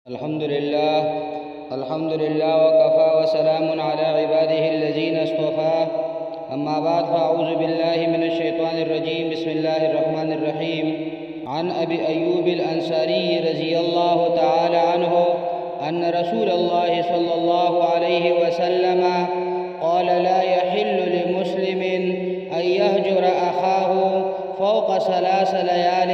الحمد لله وكفى وسلام على عباده الذين اصطفى. أما بعد، فأعوذ بالله من الشيطان الرجيم. بسم الله الرحمن الرحيم. عن أبي أيوب الأنصاري رضي الله تعالى عنه أن رسول الله صلى الله عليه وسلم قال: لا يحل لمسلم أن يهجر أخاه فوق 3 ليال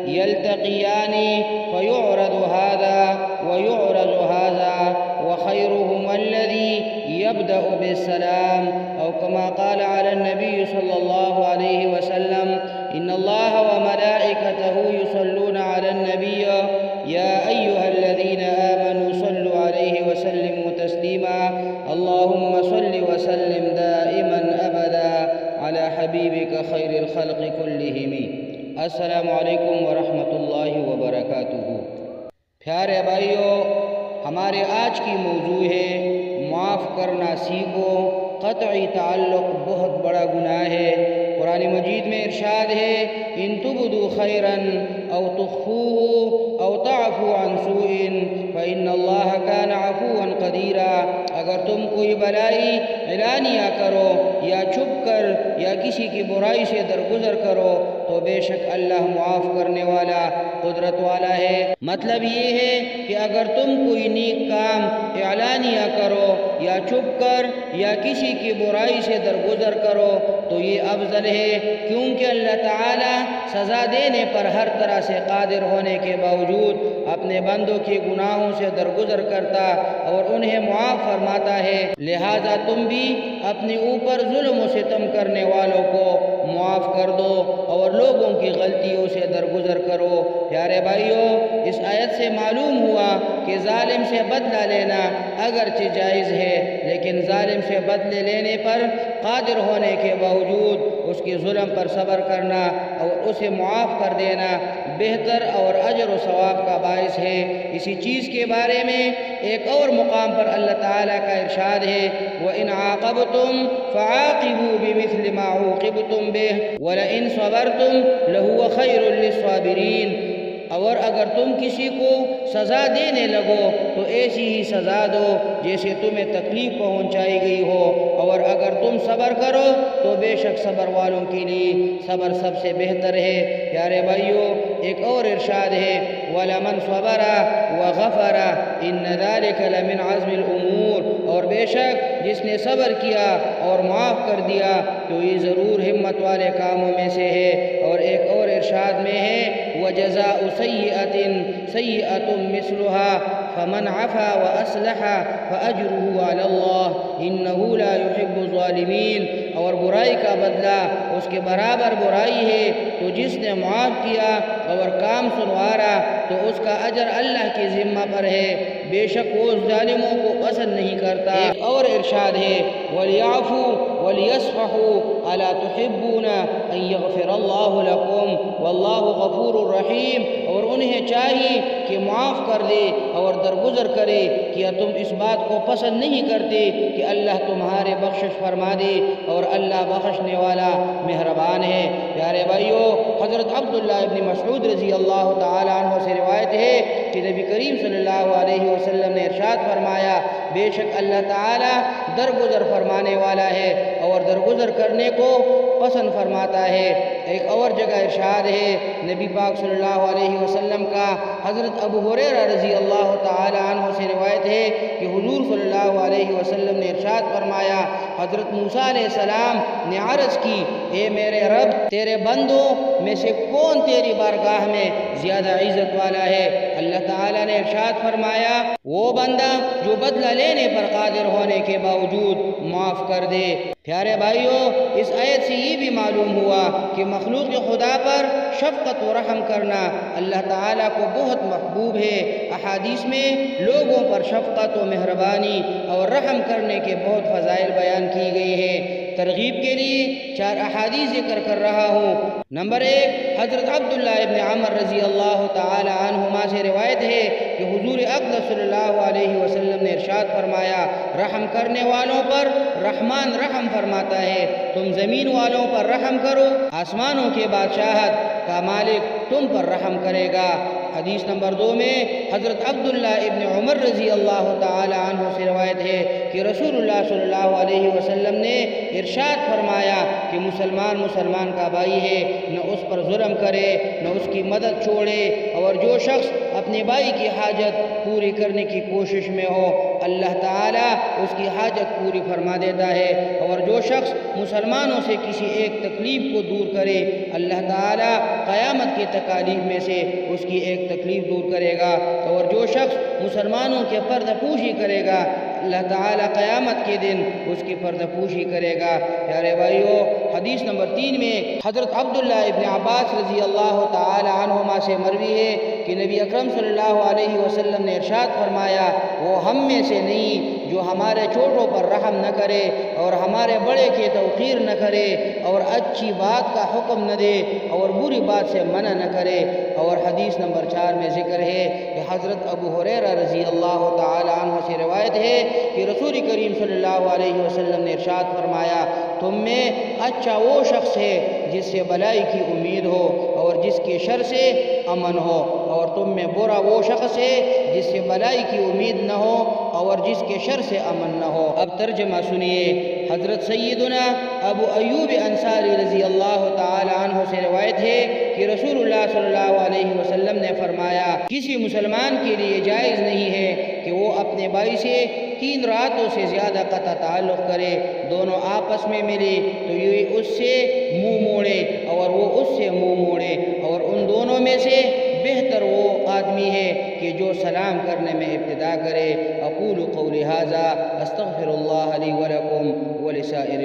يلتقيان فيعرض هذا ويعرض هذا وخيرهما الذي يبدأ بالسلام، أو كما قال على النبي صلى الله عليه وسلم: إن الله وملائكته يصلون على النبي يا أيها الذين آمنوا صلوا عليه وسلموا تسليما. اللهم صل وسلم دائما أبدا على حبيبك خير الخلق كلهم. السلام علیکم ورحمۃ اللہ وبرکاتہ. پیارے بھائیو، ہمارے آج کی موضوع ہے معاف کرنا سیکھو. قطعی تعلق بہت بڑا گناہ ہے. قرآن مجید میں ارشاد ہے: ان تبدوا خیرا او تخفوه او تعفو عن سوء فإن اللہ کان عفوا قدیرا. اگر تم کوئی بلائی اعلانیہ کرو یا چھپ کر یا کسی کی برائی سے درگزر کرو تو بے شک اللہ معاف کرنے والا قدرت والا ہے. مطلب یہ ہے کہ اگر تم کوئی نیک کام اعلانیہ کرو یا چھپ کر یا کسی کی برائی سے درگزر کرو تو یہ افضل ہے، کیونکہ اللہ تعالی سزا دینے پر ہر طرح سے قادر ہونے کے باوجود اپنے بندوں کے گناہوں سے درگزر کرتا اور انہیں معاف فرماتا ہے. لہذا تم بھی اپنے اوپر ظلم و ستم کرنے والوں کو معاف کر دو اور لوگوں کی غلطیوں سے درگزر کرو. پیارے بھائیو، اس آیت سے معلوم ہوا کہ ظالم سے بدلہ لینا اگرچہ جائز ہے، لیکن ظالم سے بدلے لینے پر قادر ہونے کے باوجود اس کے ظلم پر صبر کرنا اور اسے معاف کر دینا بہتر اور اجر و ثواب کا باعث ہے. اسی چیز کے بارے میں ایک اور مقام پر اللہ تعالیٰ کا ارشاد ہے: وَإِنْ عَاقَبْتُمْ فَعَاقِبُوا بِمِثْلِ مَا عُوقِبْتُمْ بِهِ وَلَئِنْ صَبَرْتُمْ لَهُوَ خَيْرٌ لِلصَّابِرِينَ. اور اگر تم کسی کو سزا دینے لگو تو ایسی ہی سزا دو جیسے تمہیں تکلیف پہنچائی گئی ہو، اور اگر تم صبر کرو تو بے شک صبر والوں کے لیے صبر سب سے بہتر ہے. پیارے بھائیو، ایک اور ارشاد ہے: وَلَمَنْ صَبَرَ وَغَفَرَ إِنَّ ذَلِكَ لَمِنْ عَزْمِ الْأُمُورِ. اور بے شک جس نے صبر کیا اور معاف کر دیا تو یہ ضرور ہمت والے کاموں میں سے ہے. اور ایک اور ارشاد میں ہے: وَجَزَاءُ سَيِّئَةٍ سَيِّئَةٌ مِثْلُهَا فَمَنْ عَفَا وَأَصْلَحَ فَأَجْرُهُ عَلَى اللَّهِ إِنَّهُ لَا يُحِبُّ الظَّالِمِينَ. اور برائی کا بدلہ اس کے برابر برائی ہے، تو جس نے معاف کیا اور کام سنوارا تو اس کا اجر اللہ کی ذمہ پر ہے، بے شک وہ ظالموں کو پسند نہیں کرتا. ایک اور ارشاد ہے: وَلْيَعْفُوا وَلْيَصْفَحُوا أَلَا تُحِبُّونَ أَن يَغْفِرَ اللَّهُ لَكُمْ وَاللَّهُ غَفُورٌ رَحِيمٌ. اور انہیں چاہیے کہ معاف کر دے اور درگزر کرے. کیا تم اس بات کو پسند نہیں کرتے کہ اللہ تمہارے بخشش فرما دے اور اللہ بخشنے والا مہربان ہے؟ پیارے بھائیو، حضرت عبداللہ ابن مسعود رضی اللہ تعالی عنہ سے روایت ہے کہ نبی کریم صلی اللہ علیہ وسلم نے ارشاد فرمایا: بے شک اللہ تعالی درگزر فرمانے والا ہے اور درگزر کرنے کو پسند فرماتا ہے. ایک اور جگہ ارشاد ہے نبی پاک صلی اللہ علیہ وسلم کا، حضرت ابو ہریرہ رضی اللہ تعالی عنہ سے روایت ہے کہ حضور صلی اللہ علیہ وسلم نے ارشاد فرمایا: حضرت موسیٰ علیہ السلام نے عرض کی: اے میرے رب، تیرے بندوں میں سے کون تیری بارگاہ میں زیادہ عزت والا ہے؟ اللہ تعالیٰ نے ارشاد فرمایا: وہ بندہ جو بدلہ لینے پر قادر ہونے کے باوجود معاف کر دے. پیارے بھائیو، اس آیت سے یہ بھی معلوم ہوا کہ مخلوق خدا پر شفقت و رحم کرنا اللہ تعالیٰ کو بہت محبوب ہے. احادیث میں لوگوں پر شفقت و مہربانی اور رحم کرنے کے بہت فضائل بیان کی گئی ہیں. ترغیب کے لیے 4 احادیث ذکر کر رہا ہوں. نمبر 1، حضرت عبداللہ ابن عمر رضی اللہ تعالی عنہما سے روایت ہے کہ حضور اقدس صلی اللہ علیہ وسلم نے ارشاد فرمایا: رحم کرنے والوں پر رحمان رحم فرماتا ہے. تم زمین والوں پر رحم کرو، آسمانوں کے بادشاہت کا مالک تم پر رحم کرے گا. حدیث نمبر 2 میں حضرت عبداللہ ابن عمر رضی اللہ تعالی عنہ سے روایت ہے کہ رسول اللہ صلی اللہ علیہ وسلم نے ارشاد فرمایا کہ مسلمان کا بھائی ہے، نہ اس پر ظلم کرے نہ اس کی مدد چھوڑے، اور جو شخص اپنے بھائی کی حاجت پوری کرنے کی کوشش میں ہو اللہ تعالیٰ اس کی حاجت پوری فرما دیتا ہے، اور جو شخص مسلمانوں سے کسی ایک تکلیف کو دور کرے اللہ تعالیٰ قیامت کی تکالیف میں سے اس کی ایک تکلیف دور کرے گا، اور جو شخص مسلمانوں کے پردہ پوشی کرے گا اللہ تعالیٰ قیامت کے دن اس کی پردہ پوشی کرے گا۔ پیارے بھائیو، حدیث نمبر 3 میں حضرت عبداللہ ابن عباس رضی اللہ تعالی عنہما سے مروی ہے کہ نبی اکرم صلی اللہ علیہ وسلم نے ارشاد فرمایا، وہ ہم میں سے نہیں جو ہمارے چھوٹوں پر رحم نہ کرے اور ہمارے بڑے کی توقیر نہ کرے اور اچھی بات کا حکم نہ دے اور بری بات سے منع نہ کرے۔ اور حدیث نمبر 4 میں ذکر ہے کہ حضرت ابو ہریرہ رضی اللہ تعالی عنہ سے روایت ہے کہ رسول کریم صلی اللہ علیہ وسلم نے ارشاد فرمایا، تم میں اچھا وہ شخص ہے جس سے بلائی کی امید ہو اور جس کے شر سے امن ہو، اور تم میں برا وہ شخص ہے جس سے بلائی کی امید نہ ہو اور جس کے شر سے امن نہ ہو۔ اب ترجمہ سنیے۔ حضرت سیدنا ابو ایوب انصاری رضی اللہ تعالی عنہ سے روایت ہے کہ رسول اللہ صلی اللہ علیہ وسلم نے فرمایا، کسی مسلمان کے لیے جائز نہیں ہے کہ وہ اپنے بھائی سے 3 راتوں سے زیادہ قطع تعلق کرے، دونوں آپس میں ملے تو یہ اس سے منہ موڑے اور وہ اس سے منہ موڑے، اور ان دونوں میں سے بہتر وہ آدمی ہے کہ جو سلام کرنے میں ابتدا کرے۔ اقول قولی ھذا استغفر اللہ لی ولکم ولسائر